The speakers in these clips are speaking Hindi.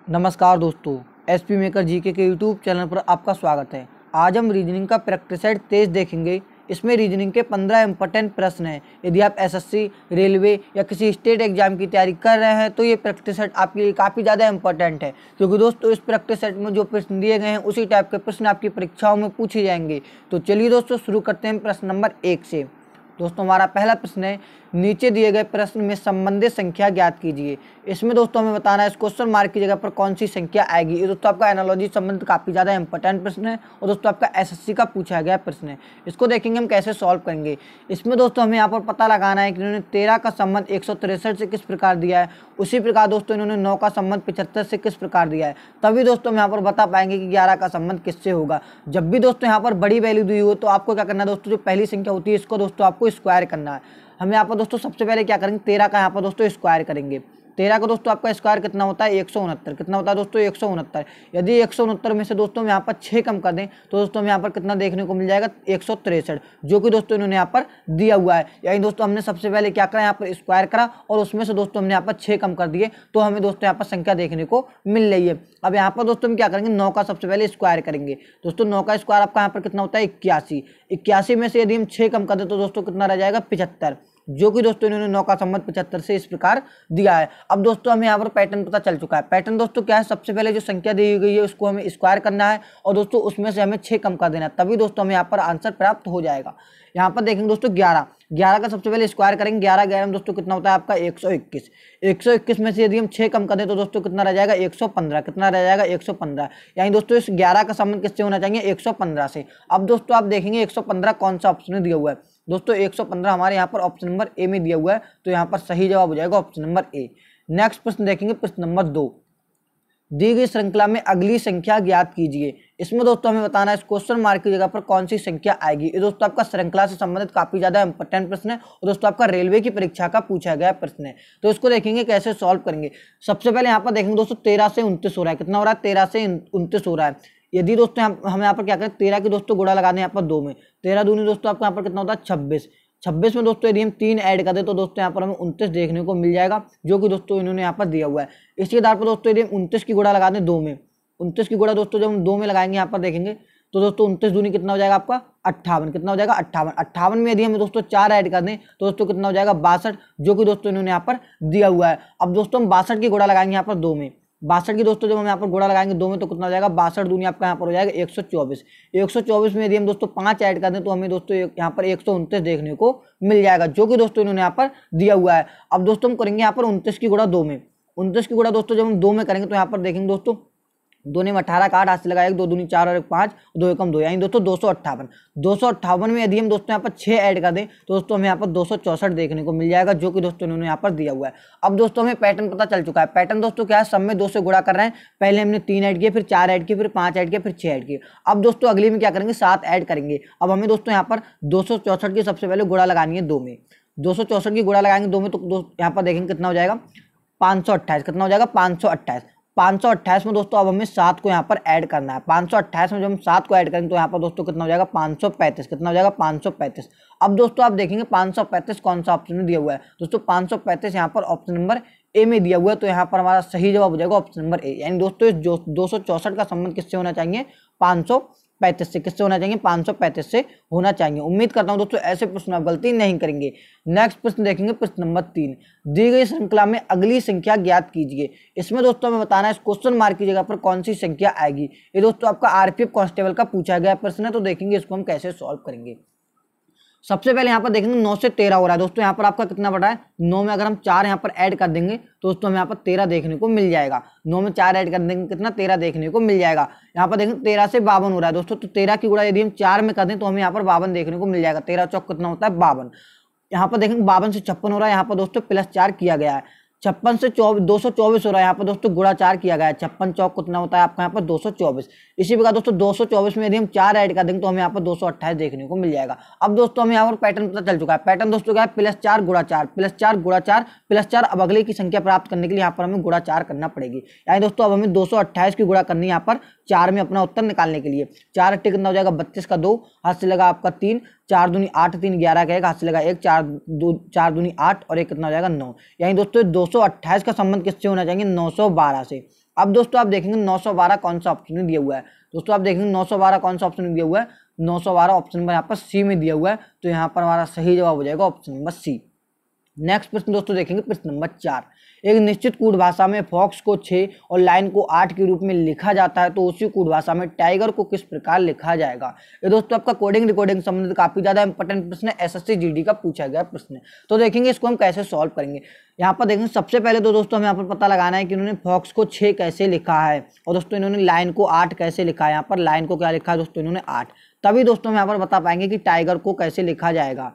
नमस्कार दोस्तों, एसपी मेकर जीके के यूट्यूब चैनल पर आपका स्वागत है। आज हम रीजनिंग का प्रैक्टिस सेट 23 देखेंगे। इसमें रीजनिंग के 15 इंपॉर्टेंट प्रश्न हैं। यदि आप एसएससी, रेलवे या किसी स्टेट एग्जाम की तैयारी कर रहे हैं तो ये प्रैक्टिस सेट आपके लिए काफ़ी ज़्यादा इंपॉर्टेंट है, क्योंकि दोस्तों इस प्रैक्टिस सेट में जो प्रश्न दिए गए हैं उसी टाइप के प्रश्न आपकी परीक्षाओं में पूछे जाएंगे। तो चलिए दोस्तों शुरू करते हैं प्रश्न नंबर 1 से। दोस्तों हमारा पहला प्रश्न है, नीचे दिए गए प्रश्न में संबंधित संख्या ज्ञात कीजिए। इसमें दोस्तों हमें बताना है इस क्वेश्चन मार्क की जगह पर कौन सी संख्या आएगी। ये दोस्तों आपका एनालॉजी संबंधित काफ़ी ज़्यादा इंपॉर्टेंट प्रश्न है और दोस्तों आपका एसएससी का पूछा गया प्रश्न है। इसको देखेंगे हम कैसे सॉल्व करेंगे। इसमें दोस्तों हमें यहाँ पर पता लगाना है कि इन्होंने 13 का संबंध 163 से किस प्रकार दिया है, उसी प्रकार दोस्तों इन्होंने 9 का संबंध 75 से किस प्रकार दिया है। तभी दोस्तों हम यहाँ पर बता पाएंगे कि 11 का संबंध किससे होगा। जब भी दोस्तों यहाँ पर बड़ी वैल्यू दी हो तो आपको क्या करना है दोस्तों, जो पहली संख्या होती है इसको दोस्तों आपको स्क्वायर करना है। हम यहाँ पर दोस्तों सबसे पहले क्या करेंगे, 13 का यहाँ पर दोस्तों स्क्वायर करेंगे। 13 का दोस्तों आपका स्क्वायर कितना होता है, 169। कितना होता है दोस्तों, 169। यदि 169 में से दोस्तों हम यहाँ पर 6 कम कर दें तो दोस्तों हम यहाँ पर कितना देखने को मिल जाएगा, 163, जो कि दोस्तों इन्होंने यहाँ पर दिया हुआ है। यानी दोस्तों हमने सबसे पहले क्या करा, यहाँ पर स्क्वायर करा और उसमें से दोस्तों हमने यहाँ पर 6 कम कर दिए तो हमें दोस्तों यहाँ पर संख्या देखने को मिल रही है। अब यहाँ पर दोस्तों हम क्या करेंगे, 9 का सबसे पहले स्क्वायर करेंगे। दोस्तों 9 का स्क्वायर आपका यहाँ पर कितना होता है, 81। 81 में से यदि हम 6 कम कर दें तो दोस्तों कितना रह जाएगा, 75, जो कि दोस्तों इन्होंने 9 का संबंध 75 से इस प्रकार दिया है। अब दोस्तों हमें यहाँ पर पैटर्न पता चल चुका है। पैटर्न दोस्तों क्या है, सबसे पहले जो संख्या दी गई है उसको हमें स्क्वायर करना है और दोस्तों उसमें से हमें 6 कम कर देना है, तभी दोस्तों हमें यहाँ पर आंसर प्राप्त हो जाएगा। यहाँ पर देखेंगे दोस्तों 11 का सबसे पहले स्क्वायर करेंगे। 11 में दोस्तों कितना होता है आपका, 121। 121 में से यदि हम 6 कम कर दें तो दोस्तों कितना रह जाएगा, 115। कितना रह जाएगा, 115। यानी दोस्तों इस 11 का संबंध किससे होना चाहिए, 115 से। अब दोस्तों आप देखेंगे 115 कौन सा ऑप्शन में दिया हुआ है। दोस्तों 115 हमारे यहाँ पर ऑप्शन नंबर ए में दिया हुआ है, तो यहाँ पर सही जवाब हो जाएगा ऑप्शन नंबर ए। नेक्स्ट प्रश्न देखेंगे, प्रश्न नंबर 2। दी गई श्रृंखला में अगली संख्या ज्ञात कीजिए। इसमें दोस्तों हमें बताना है इस क्वेश्चन मार्क की जगह पर कौन सी संख्या आएगी। ये दोस्तों आपका श्रृंखला से संबंधित काफी ज्यादा इंपॉर्टेंट प्रश्न है और दोस्तों आपका रेलवे की परीक्षा का पूछा गया प्रश्न है। तो इसको देखेंगे कैसे सॉल्व करेंगे। सबसे पहले यहाँ पर देखेंगे दोस्तों 13 से 29 हो रहा है। कितना हो रहा है, 13 से 29 हो रहा है। यदि दोस्तों हम यहाँ पर क्या करें, 13 की दोस्तों गुणा लगा दें यहाँ पर 2 में। 13 दूनी दोस्तों आपको यहाँ पर कितना होता है, 26। 26 में दोस्तों यदि हम 3 ऐड कर दें तो दोस्तों यहाँ पर हमें 29 देखने को मिल जाएगा, जो कि दोस्तों इन्होंने यहाँ पर दिया हुआ है। इसके आधार पर दोस्तों यदि हम 29 की गुणा लगा दें 2 में, 29 की गुणा दोस्तों जब हम 2 में लगाएंगे यहाँ पर देखेंगे तो दोस्तों 29 दूनी कितना हो जाएगा आपका, 58। कितना हो जाएगा, 58। 58 में यदि हम दोस्तों 4 ऐड कर दें तो दोस्तों कितना हो जाएगा, 62, जो कि दोस्तों इन्होंने यहाँ पर दिया हुआ है। अब दोस्तों हम 62 की गुणा लगाएंगे यहाँ पर 2 में। 62 की दोस्तों जब हम यहाँ पर गुणा लगाएंगे 2 में तो कितना हो जाएगा, 62 दूनी आपका यहाँ पर हो जाएगा 124। 124 में यदि हम दोस्तों 5 ऐड कर दें तो हमें दोस्तों यहाँ पर 129 देखने को मिल जाएगा, जो कि दोस्तों इन्होंने यहाँ पर दिया हुआ है। अब दोस्तों हम करेंगे यहाँ पर 29 की गुणा 2 में। 29 की गुणा दोस्तों जब हम 2 में करेंगे तो यहाँ पर देखेंगे दोस्तों 2 ने 18 का 8 हाथ से लगाएगा, 2 दूनी 4 और 1 5, 2 एकम 2, यानी दोस्तों 258। 258 में यदि हम दोस्तों यहाँ पर 6 ऐड कर दें तो दोस्तों हमें यहाँ पर 264 देखने को मिल जाएगा, जो कि दोस्तों इन्होंने यहाँ पर दिया हुआ है। अब दोस्तों हमें पैटर्न पता चल चुका है। पैटर्न दोस्तों क्या है, सब में 2 से गुणा कर रहे हैं। पहले हमने 3 ऐड किए, फिर 4 ऐड किए, फिर 5 ऐड किए, फिर 6 ऐड किए। अब दोस्तों अगली में क्या करेंगे, 7 ऐड करेंगे। अब हमें दोस्तों यहाँ पर 264 की सबसे पहले गुणा लगानी है 2 में। 264 की गुणा लगाएंगे 2 में तो यहाँ पर देखेंगे कितना हो जाएगा, 528। कितना हो जाएगा, 528। 528 में दोस्तों अब हमें 7 को यहाँ पर ऐड करना है। 528 में जब हम 7 को ऐड करेंगे तो यहाँ पर दोस्तों कितना हो जाएगा, 535। कितना हो जाएगा, 535। अब दोस्तों आप देखेंगे 535 कौन सा ऑप्शन में दिया हुआ है। दोस्तों 535 यहाँ पर ऑप्शन नंबर ए में दिया हुआ है, तो यहाँ पर हमारा सही जवाब हो जाएगा ऑप्शन नंबर ए। यानी दोस्तों इस 264 का संबंध किससे होना चाहिए, 535 से। किससे होना चाहिए, 535 से होना चाहिए। उम्मीद करता हूं दोस्तों ऐसे प्रश्न आप गलती नहीं करेंगे। नेक्स्ट प्रश्न देखेंगे, प्रश्न नंबर 3। दी गई श्रृंखला में अगली संख्या ज्ञात कीजिए। इसमें दोस्तों हमें बताना है इस क्वेश्चन मार्क की जगह पर कौन सी संख्या आएगी। ये दोस्तों आपका आरपीएफ कांस्टेबल का पूछा गया प्रश्न है, तो देखेंगे इसको हम कैसे सॉल्व करेंगे। सबसे पहले यहाँ पर देखेंगे 9 से 13 हो रहा है। दोस्तों यहाँ पर आपका कितना बड़ा है, 9 में अगर हम 4 यहाँ पर ऐड कर देंगे तो दोस्तों हमें यहाँ पर 13 देखने को मिल जाएगा। 9 में 4 ऐड कर देंगे कितना, 13 देखने को मिल जाएगा। यहाँ पर देखेंगे 13 से 52 हो रहा है दोस्तों, तो 13 की गुणा यदि हम 4 में कर दें तो हमें यहाँ पर 52 देखने को मिल जाएगा। 13 चौक कितना होता है, 52। यहाँ पर देखेंगे 52 से 56 हो रहा है। यहाँ पर दोस्तों प्लस 4 किया गया है। 56 से 224 हो रहा है। यहाँ पर दोस्तों गुणा 4 किया गया है। 56 चौक कितना होता है आपका यहाँ पर 224। इसी प्रकार दोस्तों 224 में यदि हम 4 ऐड कर देंगे तो हमें यहाँ पर 228 देखने को मिल जाएगा। अब दोस्तों हमें यहाँ पर पैटर्न पता चल चुका है। पैटर्न दोस्तों क्या है, +4 गुणा 4, +4 गुणा 4, +4। अब अगले की संख्या प्राप्त करने के लिए यहाँ पर हमें गुणा 4 करना पड़ेगी। यानी दोस्तों अब हमें 228 की गुणा करनी है यहाँ पर 4 में अपना उत्तर निकालने के लिए। 4 8 कितना हो जाएगा, 32 का 2 हाथ से लगा आपका 3, 4 दूनी 8, 3 11 का 1 हाथ से लगा 1, 4 दूनी 8 और 1 कितना हो जाएगा 9। यानी दोस्तों 228 का संबंध किससे होना चाहिए 912 से। अब दोस्तों आप देखेंगे 912 कौन सा ऑप्शन में दिया हुआ है। दोस्तों आप देखेंगे 912 कौन सा ऑप्शन में दिया हुआ है, 912 ऑप्शन नंबर यहाँ पर सी में दिया हुआ है। तो यहाँ पर हमारा सही जवाब हो जाएगा ऑप्शन नंबर सी। नेक्स्ट प्रश्न दोस्तों देखेंगे प्रश्न नंबर 4। एक निश्चित कूट भाषा में फॉक्स को 6 और लाइन को 8 के रूप में लिखा जाता है, तो उसी कूट भाषा में टाइगर को किस प्रकार लिखा जाएगा। ये दोस्तों आपका कोडिंग रिकॉर्डिंग संबंधित काफी ज्यादा इंपॉर्टेंट प्रश्न है, एसएससी जीडी का पूछा गया प्रश्न है। तो देखेंगे इसको हम कैसे सॉल्व करेंगे। यहाँ पर देखेंगे सबसे पहले तो दोस्तों हमें यहाँ पर पता लगाना है कि इन्होंने फॉक्स को 6 कैसे लिखा है और दोस्तों इन्होंने लाइन को 8 कैसे लिखा है। यहाँ पर लाइन को क्या लिखा है दोस्तों इन्होंने 8, तभी दोस्तों हम यहाँ पर बता पाएंगे कि टाइगर को कैसे लिखा जाएगा।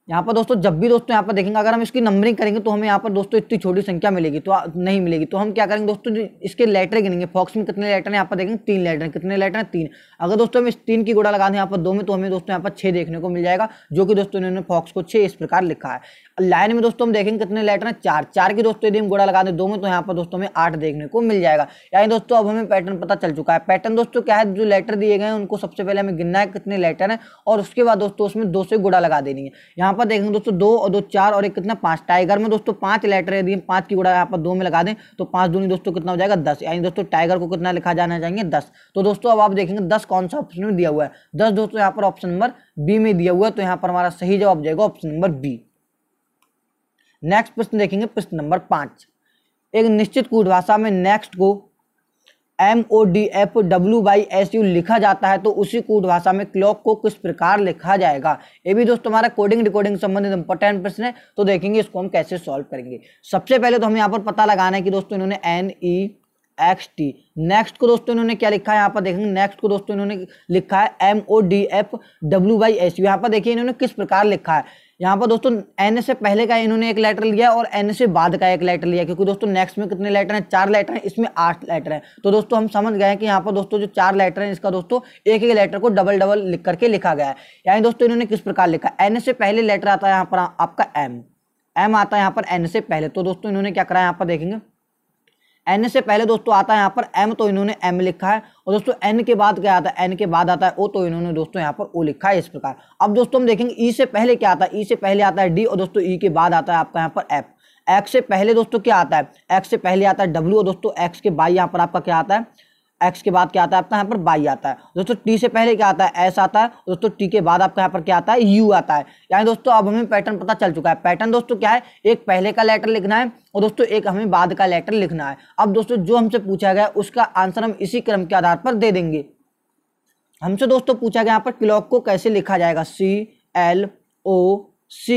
यहाँ पर दोस्तों जब भी दोस्तों यहाँ पर देखेंगे अगर हम इसकी नंबरिंग करेंगे तो हमें यहाँ पर दोस्तों इतनी छोटी संख्या मिलेगी तो नहीं मिलेगी। तो हम क्या करेंगे दोस्तों इसके लेटर गिनेंगे। फॉक्स में कितने लेटर हैं यहाँ पर देखेंगे 3 लेटर हैं। कितने लेटर हैं 3। अगर दोस्तों हम इस 3 की गुणा लगा दें यहाँ पर 2 में तो हमें दोस्तों यहाँ पर 6 देखने को मिल जाएगा, जो कि दोस्तों इन्होंने फॉक्स को 6 इस प्रकार लिखा है। लाइन में दोस्तों हम देखेंगे कितने लेटर हैं 4, 4 की दोस्तों यदि हम गुणा लगा दें 2 में तो यहाँ पर दोस्तों हमें 8 देखने को मिल जाएगा। यानी दोस्तों अब हमें पैटर्न पता चल चुका है। पैटर्न दोस्तों क्या है, जो लेटर दिए गए हैं उनको सबसे पहले हमें गिनना है कितने लेटर हैं और उसके बाद दोस्तों उसमें 2 से गुणा लगा देनी है। यहाँ पर देखेंगे दोस्तों 2 और 2 4 और 1 कितना 5। टाइगर में दोस्तों 5 लेटर है, यदि हम 5 की गुणा यहाँ पर 2 में लगा दें तो 5 दूनी दोस्तों कितना हो जाएगा 10। यानी दोस्तों टाइगर को कितना लिखा जाना चाहिए 10। तो दोस्तों अब आप देखेंगे 10 कौन सा ऑप्शन में दिया हुआ है, 10 दोस्तों यहाँ पर ऑप्शन नंबर बी में दिया हुआ है। तो यहाँ पर हमारा सही जवाब जाएगा ऑप्शन नंबर बी। नेक्स्ट प्रश्न देखेंगे प्रश्न नंबर 5। एक निश्चित कूट भाषा में नेक्स्ट को MODFWSU लिखा जाता है, तो उसी कूट भाषा में क्लॉक को किस प्रकार लिखा जाएगा। ये भी दोस्तों हमारा कोडिंग रिकॉर्डिंग संबंधित इंपॉर्टेंट प्रश्न है। तो देखेंगे इसको हम कैसे सॉल्व करेंगे। सबसे पहले तो हमें यहाँ पर पता लगाना है कि दोस्तों इन्होंने NEXT नेक्स्ट को दोस्तों इन्होंने क्या लिखा है। यहाँ पर देखेंगे नेक्स्ट को दोस्तों इन्होंने लिखा है MODFWSU। यहाँ पर देखिए इन्होंने किस प्रकार लिखा है। यहाँ पर दोस्तों N से पहले का इन्होंने एक लेटर लिया और N से बाद का एक लेटर लिया, क्योंकि दोस्तों नेक्स्ट में कितने लेटर हैं 4 लेटर हैं, इसमें 8 लेटर हैं। तो दोस्तों हम समझ गए हैं कि यहाँ पर दोस्तों जो 4 लेटर हैं इसका दोस्तों एक एक लेटर को डबल डबल लिख करके लिखा गया है। यानी दोस्तों इन्होंने किस प्रकार लिखा, N से पहले लेटर आता है यहाँ पर आपका M आता है यहाँ पर N से पहले। तो दोस्तों इन्होंने क्या करा, यहाँ पर देखेंगे N से पहले दोस्तों आता है यहाँ पर M, तो इन्होंने M लिखा है। और दोस्तों N के बाद क्या आता है, N के बाद आता है O, तो इन्होंने दोस्तों यहाँ पर O लिखा है इस प्रकार। अब दोस्तों हम देखेंगे E से पहले क्या आता है, E से पहले आता है D और दोस्तों E के बाद आता है आपका यहाँ पर F। X से पहले दोस्तों क्या आता है, X से पहले आता है W और दोस्तों X के बाद यहाँ पर आपका क्या आता है, X के बाद क्या आता है आपका यहाँ पर Y आता है। दोस्तों T से पहले क्या आता है S आता है, दोस्तों T के बाद आपका यहाँ पर क्या आता है U आता है। यानी दोस्तों अब हमें पैटर्न पता चल चुका है। पैटर्न दोस्तों क्या है, एक पहले का लेटर लिखना है और दोस्तों एक हमें बाद का लेटर लिखना है। अब दोस्तों जो हमसे पूछा गया उसका आंसर हम इसी क्रम के आधार पर दे देंगे। हमसे दोस्तों पूछा गया यहाँ पर क्लॉक को कैसे लिखा जाएगा, CLOC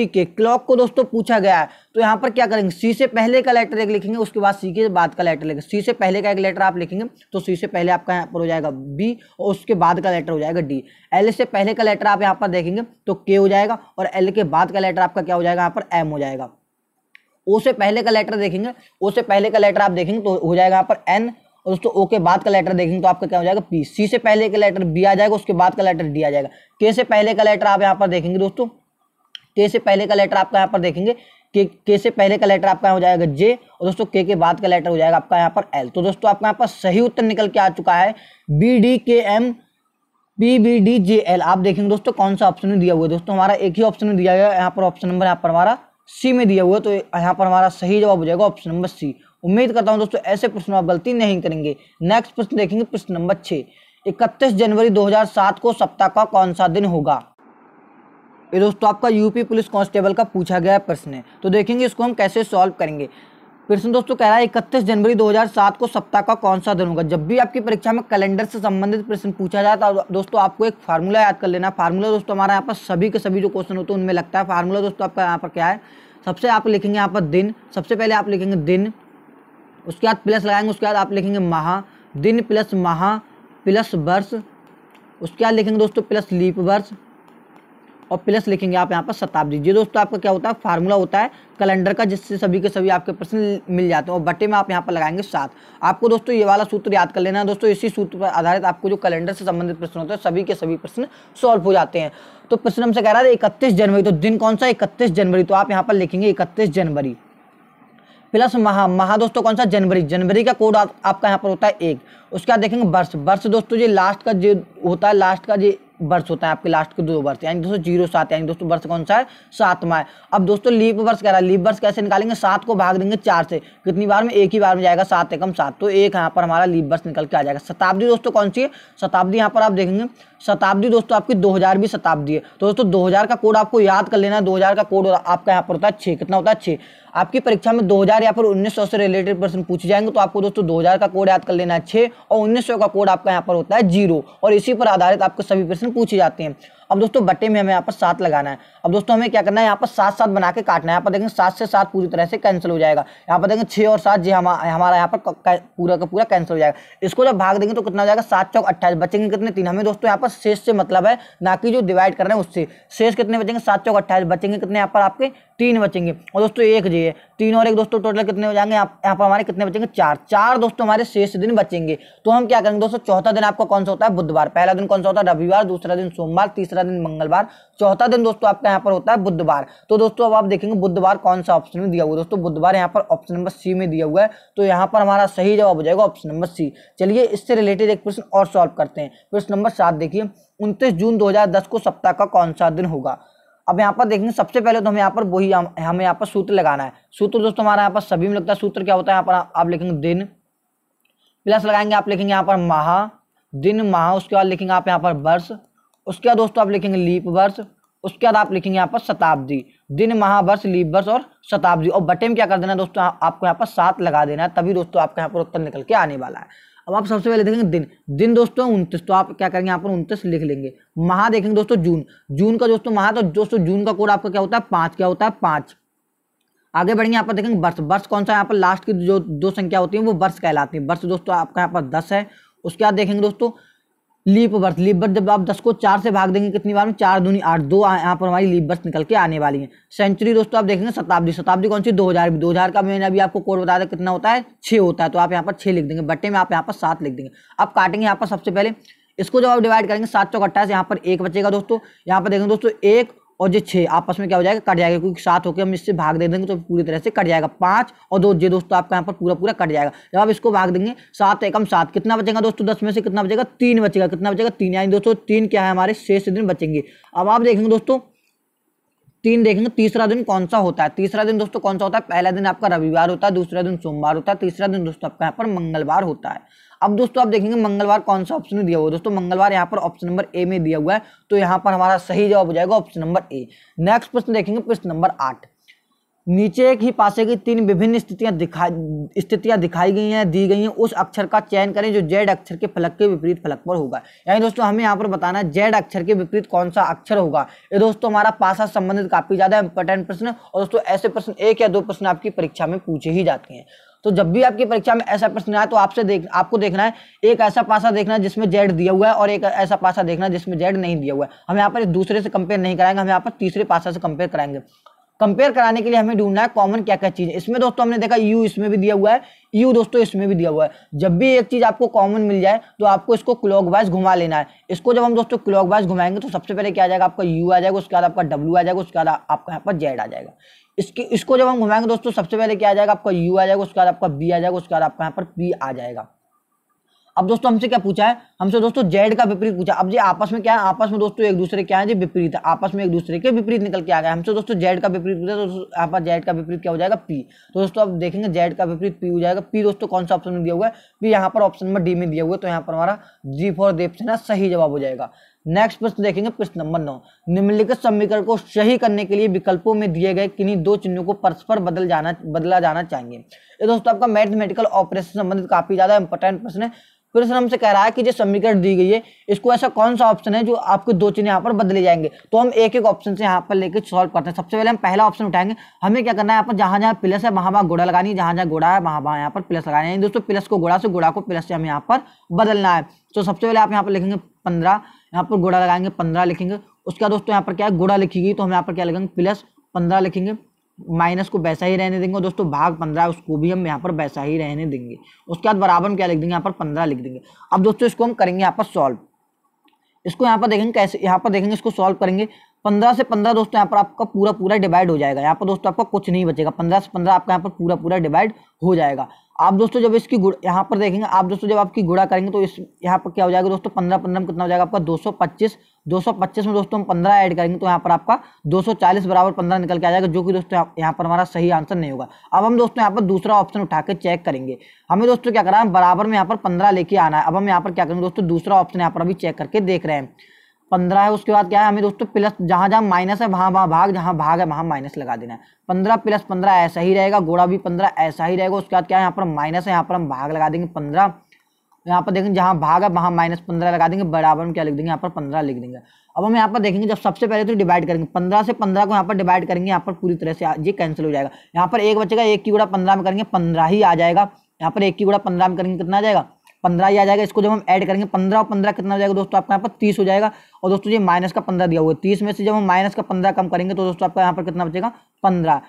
के क्लॉक को दोस्तों पूछा गया है। तो यहाँ पर क्या करेंगे, C से पहले का लेटर एक लिखेंगे, उसके बाद C के बाद का लेटर लिखेंगे। C से पहले का एक लेटर आप लिखेंगे तो C से पहले आपका यहाँ पर हो जाएगा B और उसके बाद का लेटर हो जाएगा D। L से पहले का लेटर आप यहाँ पर देखेंगे तो K हो जाएगा और L के बाद का लेटर आपका क्या हो जाएगा यहाँ पर M हो जाएगा। O से पहले का लेटर देखेंगे, O से पहले का लेटर आप देखेंगे तो हो जाएगा यहाँ पर N और दोस्तों O के बाद का लेटर देखेंगे तो आपका क्या हो जाएगा P। C से पहले का लेटर B आ जाएगा, उसके बाद का लेटर D आ जाएगा। K से पहले का लेटर आप यहाँ पर देखेंगे दोस्तों, K से पहले का लेटर आपका यहाँ पर देखेंगे K से पहले का लेटर आपका हो जाएगा J और दोस्तों K के बाद का लेटर हो जाएगा आपका यहाँ पर L। तो दोस्तों आपका यहाँ पर सही उत्तर निकल के आ चुका है BDKM PBDJL। आप देखेंगे दोस्तों कौन सा ऑप्शन में दिया हुआ है। दोस्तों हमारा एक ही ऑप्शन में दिया गया है, यहाँ पर ऑप्शन नंबर यहाँ पर हमारा C में दिया हुआ है। तो यहाँ पर हमारा सही जवाब हो जाएगा ऑप्शन नंबर C। उम्मीद करता हूँ दोस्तों ऐसे प्रश्न आप गलती नहीं करेंगे। नेक्स्ट प्रश्न देखेंगे प्रश्न नंबर 6। 31 जनवरी 2007 को सप्ताह का कौन सा दिन होगा। ये दोस्तों आपका यूपी पुलिस कांस्टेबल का पूछा गया प्रश्न है। तो देखेंगे इसको हम कैसे सॉल्व करेंगे। प्रश्न दोस्तों कह रहा है 31 जनवरी 2007 को सप्ताह का कौन सा दिन होगा। जब भी आपकी परीक्षा में कैलेंडर से संबंधित प्रश्न पूछा जाए तो दोस्तों आपको एक फार्मूला याद कर लेना। फार्मूला दोस्तों हमारा यहाँ पर सभी के सभी जो क्वेश्चन होते हैं उनमें लगता है। फार्मूला दोस्तों आपका यहाँ पर क्या है, सबसे आप लिखेंगे यहाँ पर दिन, सबसे पहले आप लिखेंगे दिन, उसके बाद प्लस लगाएंगे, उसके बाद आप लिखेंगे माह, दिन प्लस माह प्लस वर्ष, उसके बाद लिखेंगे दोस्तों प्लस लीप वर्ष और प्लस लिखेंगे आप यहाँ पर शताब्दी। ये दोस्तों आपका क्या होता है, फार्मूला होता है कैलेंडर का, जिससे सभी के सभी आपके प्रश्न मिल जाते हैं। और बटे में आप यहाँ पर लगाएंगे 7। आपको दोस्तों ये वाला सूत्र याद कर लेना है। दोस्तों इसी सूत्र पर आधारित आपको जो कैलेंडर से संबंधित प्रश्न होते हैं सभी के सभी प्रश्न सॉल्व हो जाते हैं। तो प्रश्न हमसे कह रहा है 31 जनवरी, तो दिन कौन सा 31 जनवरी, तो आप यहाँ पर लिखेंगे 31 जनवरी प्लस माह दोस्तों कौन सा, जनवरी, जनवरी का कोड आपका यहाँ पर होता है 1। उसके बाद देखेंगे वर्ष, वर्ष दोस्तों ये लास्ट का जो होता है, लास्ट का जो वर्ष होता है आपके लास्ट के 2 वर्ष, यानी दोस्तों 07, यानी दोस्तों वर्ष कौन सा है 7वां है। अब दोस्तों लीप वर्ष कह रहा है, लीप वर्ष कैसे निकालेंगे, 7 को भाग देंगे 4 से, कितनी बार में, एक ही बार में जाएगा, 7 एकम 7, तो एक यहाँ पर हमारा लीप वर्ष निकल के आ जाएगा। शताब्दी दोस्तों कौन सी है, शताब्दी यहाँ पर आप देखेंगे, शताब्दी दोस्तों आपकी 2000वीं शताब्दी है। तो दोस्तों 2000 का कोड आपको याद कर लेना है, 2000 का कोड आपका यहाँ पर होता है 6, कितना होता है 6। आपकी परीक्षा में 2000 या फिर 1900 से रिलेटेड प्रश्न पूछे जाएंगे, तो आपको दोस्तों 2000 का कोड याद कर लेना है 6 और 1900 का कोड आपका यहाँ पर होता है 0, और इसी पर आधारित आपके सभी प्रश्न पूछे जाते हैं। अब दोस्तों बट्टे में हमें यहाँ पर 7 लगाना है। अब दोस्तों हमें क्या करना है, यहाँ पर 7 बना के काटना है। यहाँ पर देखेंगे 7 से 7 पूरी तरह से कैंसिल हो जाएगा। यहाँ पर देखेंगे 6 और 7 जी हमारा यहाँ पर पूरा का पूरा कैंसिल हो जाएगा। इसको जब भाग देंगे तो कितना हो जाएगा, 7 चौक 28, बचेंगे कितने 3। हमें दोस्तों यहाँ पर शेष से मतलब है, ना कि जो डिवाइड कर रहे हैं उससे। शेष कितने बचेंगे, 7 चौक 28, बचेंगे कितने यहाँ पर आपके 3 बचेंगे। और दोस्तों 1 जी है, 3 और 1 दोस्तों टोटल कितने हो जाएंगे, यहाँ पर हमारे कितने बचेंगे 4 दोस्तों हमारे शेष दिन बचेंगे। तो हम क्या करेंगे दोस्तों, चौथा दिन आपका कौन सा होता है, बुधवार। पहला दिन कौन सा होता है, रविवार। दूसरा दिन सोमवार। तीसरा दिन मंगलवार। चौथा दिन दोस्तों आपका यहाँ पर होता है बुधवार। तो दोस्तों अब आप देखेंगे बुधवार कौन सा ऑप्शन में दिया हुआ है, दोस्तों बुधवार यहाँ पर ऑप्शन नंबर सी में दिया हुआ है। तो यहाँ पर हमारा सही जवाब हो जाएगा ऑप्शन नंबर सी। चलिए इससे रिलेटेड एक प्रश्न और सॉल्व करते हैं। प्रश्न नंबर 7 देखिए, 29 जून 2010 को सप्ताह का कौन सा दिन होगा। अब यहाँ पर देखेंगे सबसे पहले तो हमें यहाँ पर वही हमें यहाँ पर सूत्र लगाना है। सूत्र दोस्तों हमारा यहाँ पर सभी में लगता है। सूत्र क्या होता है, यहाँ पर आप लिखेंगे दिन, प्लस लगाएंगे आप लिखेंगे यहाँ पर माह, दिन माह, उसके बाद लिखेंगे आप यहाँ पर वर्ष, उसके बाद दोस्तों आप लिखेंगे लीप वर्ष, उसके बाद आप लिखेंगे यहाँ पर शताब्दी। दिन माह वर्ष लीप वर्ष और शताब्दी, और बटे में क्या कर देना है दोस्तों, आपको यहाँ पर 7 लगा देना है, तभी दोस्तों आपका यहाँ पर उत्तर निकल के आने वाला है। अब आप सबसे पहले देखेंगे दिन दोस्तों 29, तो आप क्या करेंगे यहाँ पर 29 लिख लेंगे। माह देखेंगे दोस्तों जून का दोस्तों माह, तो दोस्तों जून का कोड आपका क्या होता है 5, क्या होता है 5। आगे बढ़ेंगे, यहाँ पर देखेंगे वर्ष कौन सा, यहाँ पर लास्ट की जो 2 संख्या होती है वो वर्ष कहलाती है। वर्ष दोस्तों आपका यहाँ पर 10 है। उसके बाद देखेंगे दोस्तों लीप वर्ष जब आप 10 को 4 से भाग देंगे कितनी बार में, 4 दूनी 8, 2 यहाँ पर हमारी लीप वर्ष निकल के आने वाली है। सेंचुरी दोस्तों आप देखेंगे शताब्दी कौन सी 2000 का मैंने अभी आपको कोड बताया था कितना होता है 6 होता है, तो आप यहाँ पर 6 लिख देंगे। बट्टे में आप यहाँ पर 7 लिख देंगे। अब काटेंगे यहाँ पर सबसे पहले इसको, जब आप डिवाइड करेंगे 7 चौक 28, यहाँ पर 1 बचेगा दोस्तों। यहाँ पर देखेंगे दोस्तों 1 और जो 6 आपस में क्या हो जाएगा, कट जाएगा, क्योंकि 7 होकर हम इससे भाग दे देंगे तो पूरी तरह से कट जाएगा। 5 और 2 ये दोस्तों आपका यहाँ पर पूरा कट जाएगा। जब आप इसको भाग देंगे 7 एकम 7, कितना बचेगा दोस्तों, 10 में से कितना बचेगा 3 बचेगा, कितना बचेगा 3, यानी दोस्तों 3 क्या है हमारे शेष दिन बचेंगे। अब आप देखेंगे दोस्तों 3 देखेंगे तीसरा दिन कौन सा होता है। तीसरा दिन दोस्तों कौन सा होता है, पहला दिन आपका रविवार होता है, दूसरा दिन सोमवार होता है, तीसरा दिन दोस्तों आपका यहाँ पर मंगलवार होता है। अब दोस्तों आप देखेंगे मंगलवार कौन सा ऑप्शन में दिया हुआ है, दोस्तों मंगलवार यहाँ पर ऑप्शन नंबर ए में दिया हुआ है, तो यहाँ पर हमारा सही जवाब हो जाएगा ऑप्शन नंबर ए। नेक्स्ट प्रश्न देखेंगे, प्रश्न नंबर 8। नीचे एक ही पासे की 3 विभिन्न स्थितियां दिखाई गई हैं, दी गई हैं। उस अक्षर का चयन करें जो जेड अक्षर के फलक के विपरीत फलक पर होगा। यानी दोस्तों हमें यहाँ पर बताना है जेड अक्षर के विपरीत कौन सा अक्षर होगा। ये दोस्तों हमारा पासा संबंधित काफी ज्यादा इंपॉर्टेंट प्रश्न है, और दोस्तों ऐसे प्रश्न 1 या 2 प्रश्न आपकी परीक्षा में पूछे ही जाते हैं। तो जब भी आपकी परीक्षा में ऐसा प्रश्न आए तो आपको देखना है, एक ऐसा पासा देखना है जिसमें जेड दिया हुआ है, और एक ऐसा पासा देखना है जिसमें जेड नहीं दिया हुआ है। हम यहाँ पर दूसरे से कंपेयर नहीं कराएंगे, हम यहाँ पर तीसरे पासा से कंपेयर कराएंगे। कंपेयर कराने के लिए हमें ढूंढना है कॉमन क्या क्या चीज है। इसमें दोस्तों हमने देखा यू इसमें भी दिया हुआ है, यू दोस्तों इसमें भी दिया हुआ है। जब भी एक चीज आपको कॉमन मिल जाए तो आपको इसको क्लॉकवाइज घुमा लेना है। इसको जब हम दोस्तों क्लॉकवाइज घुमाएंगे तो सबसे पहले क्या आ जाएगा, आपका यू आ जाएगा, उसके बाद आपका डब्ल्यू आ जाएगा, उसके बाद आपका यहाँ पर जेड आ जाएगा। इसको जब हम घुमाएंगे दोस्तों सबसे पहले क्या आ जाएगा, आपका यू आ जाएगा, उसके बाद आपका बी आ जाएगा, उसके बाद आपका यहाँ पर पी आ जाएगा। अब दोस्तों हमसे क्या पूछा है, हमसे दोस्तों जेड का विपरीत पूछा। अब ये आपस में क्या है, आपस में दोस्तों एक दूसरे क्या है जी विपरीत है, आपस में एक दूसरे के विपरीत निकल के आ गया। हमसे दोस्तों जेड का विपरीत पूछा, तो यहाँ पर जेड का विपरीत क्या हो जाएगा पी। तो दोस्तों अब देखेंगे जेड का विपरीत पी हो जाएगा। पी दोस्तों कौन सा ऑप्शन में दिया हुआ है, पी यहाँ पर ऑप्शन नंबर डी में दिया हुआ है, तो यहाँ पर हमारा जी फॉर देवसेना सही जवाब हो जाएगा। नेक्स्ट प्रश्न देखेंगे, प्रश्न नंबर 9। निम्नलिखित समीकरण को सही करने के लिए विकल्पों में दिए गए किन्हीं 2 चिन्हों को परस्पर बदला जाना चाहिए। ये दोस्तों आपका मैथमेटिकल ऑपरेशन संबंधित काफी ज्यादा इंपॉर्टेंट प्रश्न है। प्रश्न हमसे कह रहा है कि जो समीकरण दी गई है इसको ऐसा कौन सा ऑप्शन है जो आपके 2 चिन्ह यहाँ पर बदले जाएंगे। तो हम एक एक ऑप्शन से यहाँ पर लेकर सॉल्व करते हैं। सबसे पहले हम पहला ऑप्शन उठाएंगे। हमें क्या करना है, यहाँ पर जहाँ जहाँ प्लस है वहाँ गुणा लगानी है, जहाँ जहाँ गुणा है वहाँ यहाँ पर प्लस लगाना है। दोस्तों प्लस को गुणा से, गुणा को प्लस से हमें यहाँ पर बदलना है। तो सबसे पहले आप यहाँ पर लिखेंगे 15, यहाँ पर गुणा लगाएंगे 15 लिखेंगे। उसके बाद दोस्तों यहाँ पर क्या है, गुणा लिखी गई तो हम यहाँ पर क्या लिखेंगे प्लस 15 लिखेंगे, माइनस को वैसा ही रहने देंगे। दोस्तों भाग 15 उसको भी हम यहाँ पर वैसा ही रहने देंगे। उसके बाद बराबर में क्या लिख देंगे, यहाँ पर 15 लिख देंगे। अब दोस्तों इसको हम करेंगे यहाँ पर सॉल्व। इसको यहाँ पर देखेंगे कैसे, यहाँ पर देखेंगे इसको सॉल्व करेंगे 15 से 15 दोस्तों यहाँ पर आपका पूरा पूरा डिवाइड हो जाएगा। यहाँ पर दोस्तों आपका कुछ नहीं बचेगा, 15 से 15 आपका यहाँ पर पूरा पूरा डिवाइड हो जाएगा। आप दोस्तों जब इसकी यहाँ पर देखेंगे, आप दोस्तों जब आपकी गुणा करेंगे तो इस यहाँ पर क्या हो जाएगा दोस्तों, 15 15 में कितना हो जाएगा आपका 225। 225 में दोस्तों हम 15 ऐड करेंगे तो यहाँ पर आपका 240 बराबर 15 निकल के आ जाएगा, जो कि दोस्तों यहाँ पर हमारा सही आंसर नहीं होगा। अब हम दोस्तों यहाँ पर दूसरा ऑप्शन उठा के चेक करेंगे। हमें दोस्तों क्या करना है, बराबर में यहाँ पर 15 लेके आना है। अब हम यहाँ पर क्या करेंगे दोस्तों, दूसरा ऑप्शन यहाँ पर अभी चेक करके देख रहे हैं। 15 है, उसके बाद क्या है, हमें दोस्तों प्लस, जहां जहां माइनस है वहां वहां भाग, जहां भाग है वहां माइनस लगा देना है। 15 प्लस 15 ऐसा ही रहेगा, गुणा भी 15 ऐसा ही रहेगा। उसके बाद क्या है, यहाँ पर माइनस है, यहाँ पर हम भाग लगा देंगे 15। यहाँ पर देखेंगे जहां भाग है वहां -15 लगा देंगे, बराबर में क्या लिख देंगे, यहाँ पर 15 लिख देंगे। अब हम यहाँ पर देखेंगे, जब सबसे पहले तो डिवाइड करेंगे, 15 से 15 को यहाँ पर डिवाइड करेंगे, यहाँ पर पूरी तरह से ये कैंसिल हो जाएगा। यहाँ पर एक बचेगा, एक की गुणा 15 में करेंगे 15 ही आ जाएगा। यहाँ पर एक की गुणा 15 में करेंगे कितना आ जाएगा, 15 ही आ जाएगा। इसको जब हम ऐड करेंगे 15 और 15 कितना हो जाएगा दोस्तों, आपका यहाँ पर 30 हो जाएगा। और दोस्तों ये माइनस का 15 दिया हुआ है, 30 में से जब हम माइनस का 15 कम करेंगे तो दोस्तों आपका यहाँ पर कितना बचेगा, 15।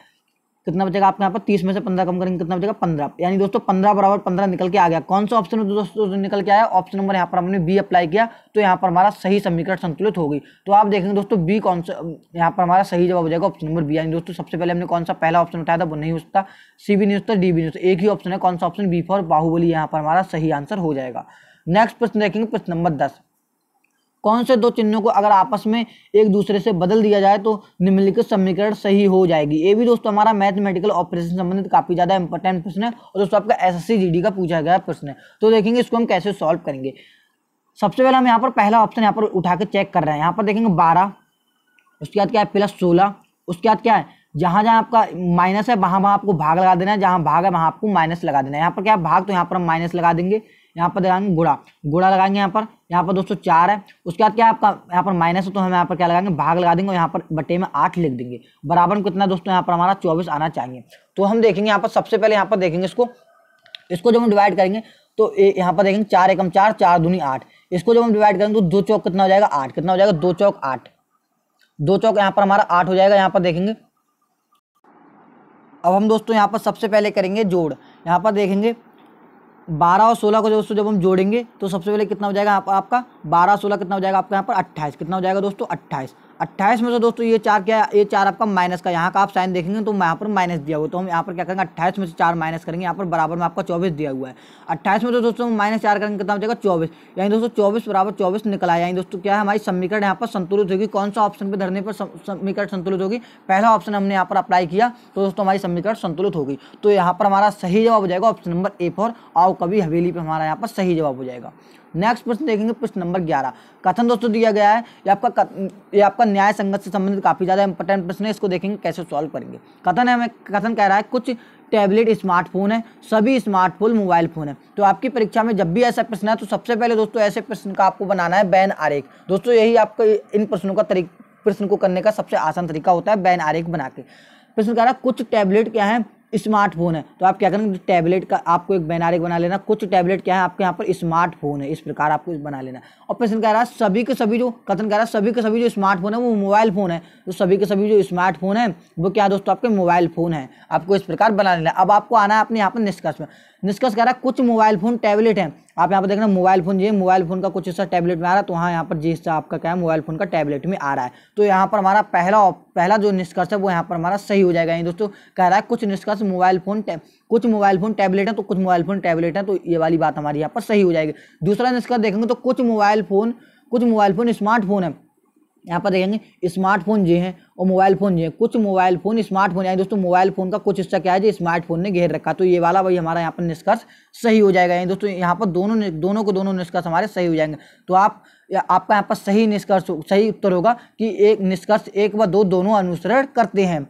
कितना बचेगा आपके यहाँ पर, 30 में से 15 कम करेंगे कितना बचेगा, 15। यानी दोस्तों 15 बराबर 15 निकल के आ गया। कौन सा ऑप्शन दोस्तों निकल के आया, ऑप्शन नंबर यहाँ पर हमने बी अप्लाई किया, तो यहाँ पर हमारा सही समीकरण संतुलित हो गई। तो आप देखेंगे दोस्तों बी कौन सा, यहाँ पर हमारा सही जवाब हो जाएगा ऑप्शन नंबर बी। यानी दोस्तों सबसे पहले हमने कौन सा पहला ऑप्शन उठाया था वो नहीं हो सकता, सी भी नहीं हो सकता, डी भी नहीं हो सकता, एक ही ऑप्शन है, कौन सा ऑप्शन, बी फॉर बाहुबली, यहाँ पर हमारा सही आंसर हो जाएगा। नेक्स्ट प्रश्न देखेंगे, प्रश्न नंबर 10। कौन से दो चिन्हों को अगर आपस में एक दूसरे से बदल दिया जाए तो निम्नलिखित समीकरण सही हो जाएगी। ये भी दोस्तों हमारा मैथमेटिकल ऑपरेशन संबंधित काफी ज्यादा इंपॉर्टेंट प्रश्न है और दोस्तों आपका एसएससी जीडी का पूछा गया प्रश्न है। तो देखेंगे इसको हम कैसे सॉल्व करेंगे। सबसे पहले हम यहाँ पर पहला ऑप्शन यहाँ पर उठा के चेक कर रहे हैं। यहाँ पर देखेंगे 12, उसके बाद क्या है +16, उसके बाद क्या है, जहां जहां आपका माइनस है वहां वहां आपको भाग लगा देना है, जहां भाग है वहां आपको माइनस लगा देना है। यहाँ पर क्या है भाग, तो यहाँ पर हम माइनस लगा देंगे, यहाँ पर लगाएंगे गुणा, गुणा लगाएंगे यहाँ पर दोस्तों 4 है। उसके बाद क्या है आपका यहाँ पर माइनस है, तो हम यहाँ पर क्या लगाएंगे, भाग लगा देंगे और यहाँ पर बटे में 8 लिख देंगे। बराबर में कितना दोस्तों, यहाँ पर हमारा 24 आना चाहिए। तो हम देखेंगे यहाँ पर सबसे पहले यहाँ पर देखेंगे इसको जब हम डिवाइड करेंगे तो यहाँ पर देखेंगे 4 एकम 4, 4 दूनी 8। इसको जब हम डिवाइड करेंगे तो 2 चौक कितना हो जाएगा, 8। कितना हो जाएगा, 2 चौक 8, 2 चौक यहाँ पर हमारा 8 हो जाएगा। यहाँ पर देखेंगे, अब हम दोस्तों यहाँ पर सबसे पहले करेंगे जोड़। यहाँ पर देखेंगे 12 और 16 को दोस्तों जब हम जोड़ेंगे तो सबसे पहले कितना हो जाएगा आपका 12 16 कितना हो जाएगा आपका यहाँ पर 28। कितना हो जाएगा दोस्तों 28। 28 में से दोस्तों ये 4 क्या है, ये 4 आपका माइनस का, यहाँ का आप साइन देखेंगे तो यहाँ पर माइनस दिया हुआ, तो हम यहाँ पर क्या करेंगे 28 में से 4 माइनस करेंगे। यहाँ पर बराबर में आपका 24 दिया हुआ है। 28 में तो दोस्तों -4 करेंगे कितना हो जाएगा 24। यानी दोस्तों 24 बराबर 24 निकल आया। यानी दोस्तों क्या है, हमारी समीकरण यहाँ पर संतुलित होगी। कौन सा ऑप्शन पे धरने पर समीकरण संतुलित होगी, पहला ऑप्शन हमने यहाँ पर अप्लाई किया तो दोस्तों हमारी समीकरण संतुलित होगी। तो यहाँ पर हमारा सही जवाब हो जाएगा ऑप्शन नंबर ए फॉर आओ कभी हवेली पे, हमारा यहाँ पर सही जवाब हो जाएगा। नेक्स्ट प्रश्न देखेंगे, प्रश्न नंबर 11। कथन दोस्तों दिया गया है, ये आपका न्याय संगत से संबंधित काफी ज्यादा इंपॉर्टेंट प्रश्न है। इसको देखेंगे कैसे सॉल्व करेंगे। कथन कह रहा है कुछ टैबलेट स्मार्टफोन है, सभी स्मार्टफोन मोबाइल फोन है। तो आपकी परीक्षा में जब भी ऐसा प्रश्न है तो सबसे पहले दोस्तों ऐसे प्रश्न का आपको बनाना है बैन आरेख। दोस्तों यही आपका इन प्रश्नों का प्रश्न को करने का सबसे आसान तरीका होता है बैन आरेख बना के। प्रश्न कह रहा है कुछ टैबलेट क्या है, स्मार्टफोन है। तो आप क्या करेंगे, टैबलेट का आपको एक बैन आरेख बना लेना। कुछ टैबलेट क्या है आपके यहाँ पर स्मार्टफोन है, इस प्रकार आपको बना लेना। और प्रश्न कह रहा है सभी के सभी जो, कथन कह रहा है सभी के सभी जो स्मार्टफोन है वो मोबाइल फोन है। तो सभी के सभी जो स्मार्टफोन है वो क्या दोस्तों आपके मोबाइल फोन है, आपको इस प्रकार बना लेना। अब आपको आना है अपने यहाँ पर निष्कर्ष में। निष्कर्ष कह रहा है कुछ मोबाइल फोन टैबलेट है। आप यहाँ पर देखना मोबाइल फोन, ये मोबाइल फोन का कुछ हिस्सा टैबलेट में आ रहा है, तो हाँ यहाँ पर जी हिस्सा आपका क्या है मोबाइल फोन का टैबलेट में आ रहा है। तो यहाँ पर हमारा पहला जो निष्कर्ष है वो यहाँ पर हमारा सही हो जाएगा। ये दोस्तों कह रहा है कुछ निष्कर्ष कुछ मोबाइल फोन टैबलेट है, तो कुछ मोबाइल फोन टैबलेट है, तो ये वाली बात हमारी यहाँ पर सही हो जाएगी। दूसरा निष्कर्ष देखेंगे तो कुछ मोबाइल फोन स्मार्टफोन है। यहाँ पर देखेंगे स्मार्टफोन ये हैं और मोबाइल फोन ये हैं। कुछ मोबाइल फोन स्मार्टफोन, यानी दोस्तों मोबाइल फोन का कुछ हिस्सा क्या है जो स्मार्टफोन ने घेर रखा, तो ये वाला वही हमारा यहाँ पर निष्कर्ष सही हो जाएगा। यानी दोस्तों यहाँ पर दोनों निष्कर्ष हमारे सही हो जाएंगे। तो आपका यहाँ पर सही उत्तर होगा कि एक निष्कर्ष 1 व 2 दोनों अनुसरण करते हैं।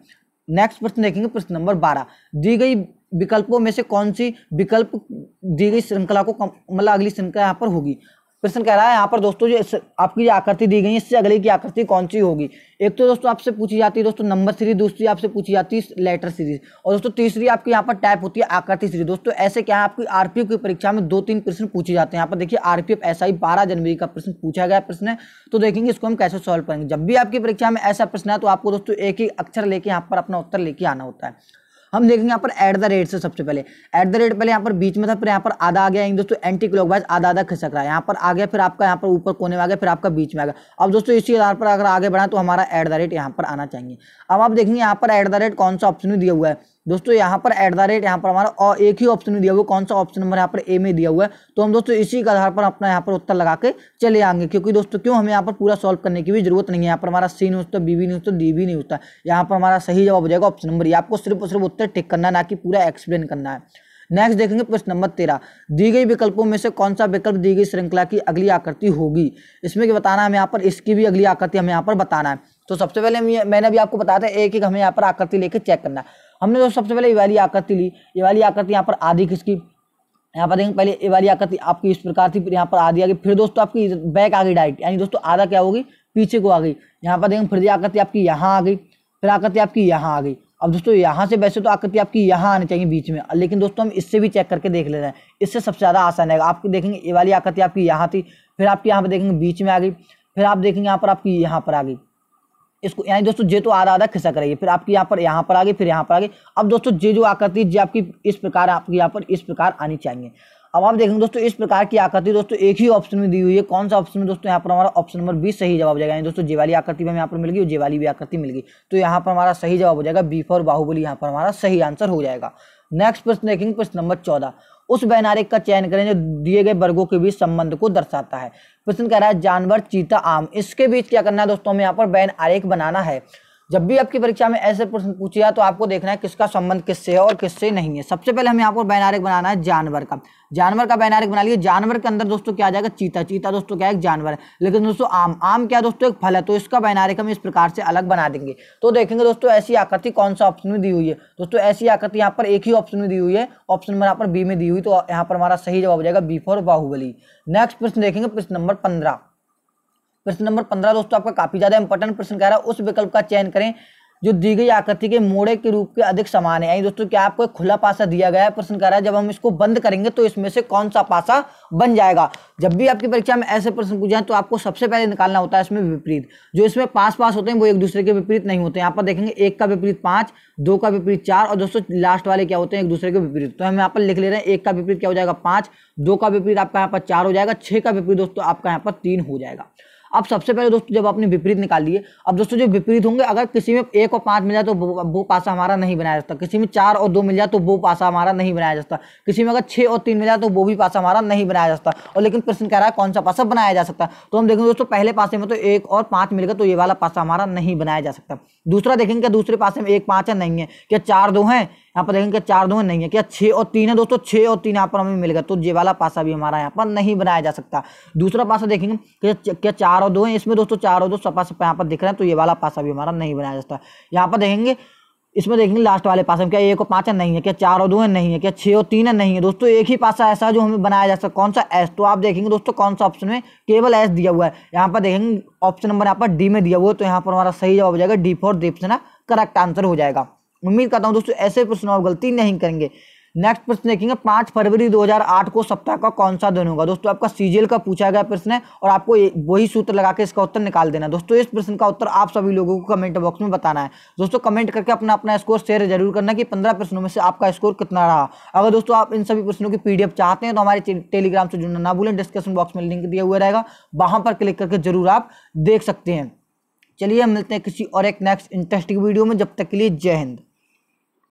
नेक्स्ट प्रश्न देखेंगे, प्रश्न नंबर 12। दी गई विकल्पों में से कौन सी विकल्प दी गई श्रृंखला को मतलब अगली श्रृंखला यहाँ पर होगी। प्रश्न कह रहा है यहाँ पर दोस्तों जो आपकी आकृति दी गई है इससे अगले की आकृति कौन सी होगी। एक तो दोस्तों आपसे पूछी जाती है दोस्तों नंबर सीरीज, दूसरी आपसे पूछी जाती है लेटर सीरीज, और दोस्तों तीसरी आपकी यहाँ पर टाइप होती है आकृति सीरीज। दोस्तों ऐसे क्या है आपकी आरपीएफ की परीक्षा में 2-3 प्रश्न पूछे जाते हैं। यहाँ पर देखिए आरपीएफ एसआई 12 जनवरी का प्रश्न पूछा गया प्रश्न है। तो देखेंगे इसको हम कैसे सॉल्व करेंगे। जब भी आपकी परीक्षा में ऐसा प्रश्न है तो आपको दोस्तों एक ही अक्षर लेके यहाँ पर अपना उत्तर लेके आना होता है। हम देखेंगे यहाँ पर एट द रेट से। सबसे पहले एट द रेट पहले यहाँ पर बीच में था, फिर यहाँ पर आधा आ गया दोस्तों एंटी क्लॉकवाइज आधा आधा खिसक रहा है, यहाँ पर आ गया, फिर आपका यहाँ पर ऊपर कोने में आ गया, फिर आपका बीच में आ गया। अब दोस्तों इसी आधार पर अगर आगे बढ़ा तो हमारा एट द रेट यहाँ पर आना चाहिए। अब आप देखेंगे यहाँ पर एट द रेट कौन सा ऑप्शन दिया हुआ है दोस्तों, यहाँ पर एट द रेट यहाँ पर हमारा और एक ही ऑप्शन दिया हुआ है, कौन सा ऑप्शन नंबर यहाँ पर ए में दिया हुआ है। तो हम दोस्तों इसी के आधार पर अपना यहाँ पर उत्तर लगा के चले आएंगे, क्योंकि दोस्तों क्यों हमें यहाँ पर पूरा सॉल्व करने की भी जरूरत नहीं है। यहाँ पर हमारा सी नहीं होता, बी भी नहीं होता, डी भी नहीं होता, यहाँ पर हमारा सही जवाब हो जाएगा ऑप्शन नंबर ए। आपको सिर्फ और सिर्फ उत्तर टिक करना है, ना कि पूरा एक्सप्लेन करना है। नेक्स्ट देखेंगे प्रश्न नंबर 13, दी गई विकल्पों में से कौन सा विकल्प दी गई श्रृंखला की अगली आकृति होगी। इसमें क्या बताना है हमें, यहाँ पर इसकी भी अगली आकृति हमें यहाँ पर बताना है। तो सबसे पहले मैंने अभी आपको बताया था एक एक हमें यहाँ पर आकृति लेके चेक करना है। हमने तो सबसे पहले ये वाली आकृति ली, ये वाली आकृति यहाँ पर आधी किसकी, यहाँ पर देखेंगे पहले ये वाली आकृति आपकी इस प्रकार थी, फिर यहाँ पर आधी आ गई, फिर दोस्तों आपकी बैक आ गई डायरेक्ट, यानी दोस्तों आधा क्या होगी पीछे को आ गई। यहाँ पर देखेंगे फिर आकृति आपकी यहाँ आ गई, फिर आकृति आपकी यहाँ आ गई। अब दोस्तों यहाँ से वैसे तो आकृति आपकी यहाँ आनी चाहिए बीच में, लेकिन दोस्तों हम इससे भी चेक करके देख ले रहे हैं, इससे सबसे ज़्यादा आसान है। आपकी देखेंगे ये वाली आकृति आपकी यहाँ थी, फिर आपकी यहाँ पर देखेंगे बीच में आ गई, फिर आप देखेंगे यहाँ पर आपकी यहाँ पर आ गई, इसको यानी दोस्तों जे तो आधा आधा खिसक रही है, फिर आपकी यहाँ पर आ गई, फिर यहाँ पर आ गई। अब दोस्तों जे जो आकृति जे आपकी इस प्रकार आपकी यहाँ पर इस प्रकार आनी चाहिए। अब आप देखेंगे दोस्तों इस प्रकार की आकृति दोस्तों एक ही ऑप्शन में दी हुई है, कौन सा ऑप्शन में दोस्तों, यहाँ पर हमारा ऑप्शन नंबर बी सही जवाब हो जाएगा। यानी दोस्तों जे वाली आकृति भी हमें यहाँ पर मिल गई और जे वाली भी आकृति मिल गई, तो यहाँ पर हमारा सही जवाब हो जाएगा बी फॉर बाहुबली, यहाँ पर हमारा सही आंसर हो जाएगा। नेक्स्ट प्रश्न देखेंगे प्रश्न नंबर 14, उस वैनारिक का चयन करें जो दिए गए वर्गों के बीच संबंध को दर्शाता है। प्रश्न कह रहा है जानवर, चीता, आम, इसके बीच क्या करना है दोस्तों, हमें यहाँ पर वैन आरेख बनाना है। जब भी आपकी परीक्षा में ऐसे प्रश्न पूछे जाए तो आपको देखना है किसका संबंध किससे है और किससे नहीं है। सबसे पहले हमें यहाँ पर बैनारिक बनाना है जानवर का, जानवर का बैनारिक बना लिया। जानवर के अंदर दोस्तों क्या आ जाएगा, चीता, चीता दोस्तों क्या है एक जानवर है, लेकिन दोस्तों आम, आम क्या दोस्तों एक फल है, तो इसका बैनारिक हम इस प्रकार से अलग बना देंगे। तो देखेंगे दोस्तों ऐसी आकृति कौन सा ऑप्शन में दी हुई है, दोस्तों ऐसी आकृति यहाँ पर एक ही ऑप्शन में दी हुई है, ऑप्शन नंबर यहाँ पर बी में दी हुई, तो यहाँ पर हमारा सही जवाब हो जाएगा बी फॉर बाहुबली। नेक्स्ट प्रश्न देखेंगे प्रश्न नंबर 15, प्रश्न नंबर 15 दोस्तों आपका काफी ज्यादा इंपॉर्टेंट प्रश्न कह रहा है, उस विकल्प का चयन करें जो दी गई आकृति के मोड़े के रूप के अधिक समान है। यानी दोस्तों क्या आपको एक खुला पासा दिया गया है, प्रश्न कह रहा है जब हम इसको बंद करेंगे तो इसमें से कौन सा पासा बन जाएगा। जब भी आपकी परीक्षा में ऐसे प्रश्न पूछे जाए तो आपको सबसे पहले निकालना होता है इसमें विपरीत, जो इसमें पास पास होते हैं वो एक दूसरे के विपरीत नहीं होते। यहाँ पर देखेंगे एक का विपरीत 5, 2 का विपरीत 4 और दोस्तों लास्ट वाले क्या होते हैं एक दूसरे के विपरीत। तो हम यहाँ पर लिख ले रहे हैं एक का विपरीत क्या हो जाएगा 5, 2 का विपरीत आपका यहाँ पर 4 हो जाएगा, 6 का विपरीत दोस्तों आपका यहाँ पर 3 हो जाएगा। अब सबसे पहले दोस्तों जब आपने विपरीत निकाल लिए, अब दोस्तों जो विपरीत होंगे अगर किसी में 1 और 5 मिल जाए तो वो पासा हमारा नहीं बनाया जाता, किसी में 4 और 2 मिल जाए तो वो पासा हमारा नहीं बनाया जाता, किसी में अगर 6 और 3 मिल जाए तो वो भी पासा हमारा नहीं बनाया जाता। और लेकिन प्रश्न कह रहा है कौन सा पासा बनाया जा सकता है, तो हम देखेंगे दोस्तों पहले पासे में तो 1 और 5 मिल गया तो ये वाला पासा हमारा नहीं बनाया जा सकता। दूसरा देखेंगे क्या दूसरे पासे में 1, 5 है नहीं है, क्या 4, 2 है, यहाँ पर देखेंगे 4, 2 नहीं है, क्या 6 और 3 है दोस्तों, 6 और 3 यहाँ पर हमें मिल गया, तो ये वाला पासा भी हमारा यहाँ पर नहीं बनाया जा सकता। दूसरा पासा देखेंगे क्या 4 और 2 है, इसमें दोस्तों 4 और 2 सपा सपा यहाँ पर दिख रहे हैं, तो ये वाला पासा भी हमारा नहीं बनाया जा सकता। यहाँ पर देखेंगे इसमें देखेंगे लास्ट वाले पासे में क्या 1 और 5 है नहीं है, क्या 4 और 2 है नहीं है, क्या 6 और 3 है नहीं है दोस्तों, एक ही पासा ऐसा जो हमें बनाया जा सकता कौन सा एस। तो आप देखेंगे दोस्तों कौन सा ऑप्शन में केवल एस दिया हुआ है, यहाँ पर देखेंगे ऑप्शन नंबर यहाँ पर डी में दिया हुआ है, तो यहाँ पर हमारा सही जवाब हो जाएगा डी फॉर दीपसेना, करेक्ट आंसर हो जाएगा। उम्मीद करता हूं दोस्तों ऐसे प्रश्न आप गलती नहीं करेंगे। नेक्स्ट प्रश्न देखेंगे 5 फरवरी 2008 को सप्ताह का कौन सा दिन होगा। दोस्तों आपका सीजीएल का पूछा गया प्रश्न है और आपको वही सूत्र लगा के इसका उत्तर निकाल देना। दोस्तों इस प्रश्न का उत्तर आप सभी लोगों को कमेंट बॉक्स में बताना है। दोस्तों कमेंट करके अपना अपना स्कोर शेयर जरूर करना कि 15 प्रश्नों में से आपका स्कोर कितना रहा। अगर दोस्तों आप इन सभी प्रश्नों की पीडीएफ चाहते हैं तो हमारे टेलीग्राम से जुड़ना ना भूलें, डिस्क्रिप्शन बॉक्स में लिंक दिया हुआ रहेगा, वहां पर क्लिक करके जरूर आप देख सकते हैं। चलिए हम मिलते हैं किसी और एक नेक्स्ट इंटरेस्टिंग वीडियो में, जब तक के लिए जय हिंद।